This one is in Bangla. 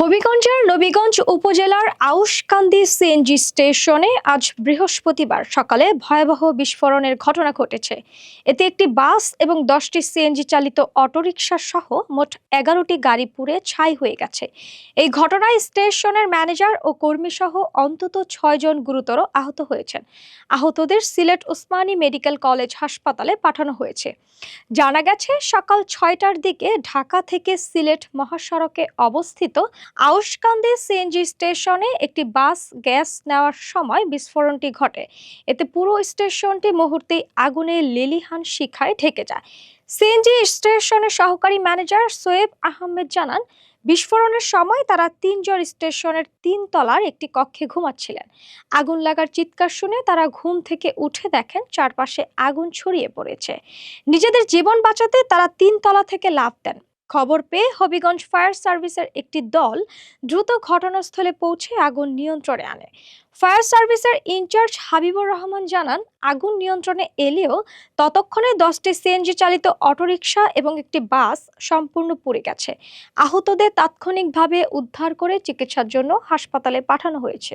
হবিগঞ্জের নবীগঞ্জ উপজেলার আউশকান্দি সিএনজি স্টেশনে আজ বৃহস্পতিবার সকালে ভয়াবহ বিস্ফোরণের ঘটনা ঘটেছে। এতে একটি বাস এবং 10টি সিএনজি চালিত অটোরিকশা সহ মোট 11টি গাড়ি পুড়ে ছাই হয়ে গেছে। এই ঘটনায় স্টেশনের ম্যানেজার ও কর্মী সহ অন্তত 6 জন গুরুতর আহত হয়েছেন। আহতদের সিলেট ওসমানী মেডিকেল কলেজ হাসপাতালে পাঠানো হয়েছে। জানা গেছে, সকাল 6টার দিকে ঢাকা থেকে সিলেট মহাসড়কে অবস্থিত আউশকান্দি সিএনজি স্টেশনে একটি বাস গ্যাস নেওয়ার সময় বিস্ফোরণটি ঘটে। এতে পুরো স্টেশনটি মুহূর্তেই আগুনে লেলিহান শিখায় ঢেকে যায়। সিএনজি স্টেশনের সহকারী ম্যানেজার সোয়েব আহমেদ জানান, বিস্ফোরণের সময় তারা 3 জন স্টেশনের 3 তলার একটি কক্ষে ঘুমাচ্ছিলেন। আগুন লাগার চিৎকার শুনে তারা ঘুম থেকে উঠে দেখেন চারপাশে আগুন ছড়িয়ে পড়েছে। নিজেদের জীবন বাঁচাতে তারা 3 তলা থেকে লাফ দেন। খবর পেয়ে হবিগঞ্জ ফায়ার সার্ভিসের একটি দল দ্রুত ঘটনাস্থলে পৌঁছে আগুন নিয়ন্ত্রণে আনে। ফায়ার সার্ভিসের ইনচার্জ হাবিবুর রহমান জানান, আগুন নিয়ন্ত্রণে এলেও ততক্ষণে 10টি সিএনজি চালিত অটোরিকশা এবং একটি বাস সম্পূর্ণ পুড়ে গেছে। আহতদের তাৎক্ষণিকভাবে উদ্ধার করে চিকিৎসার জন্য হাসপাতালে পাঠানো হয়েছে।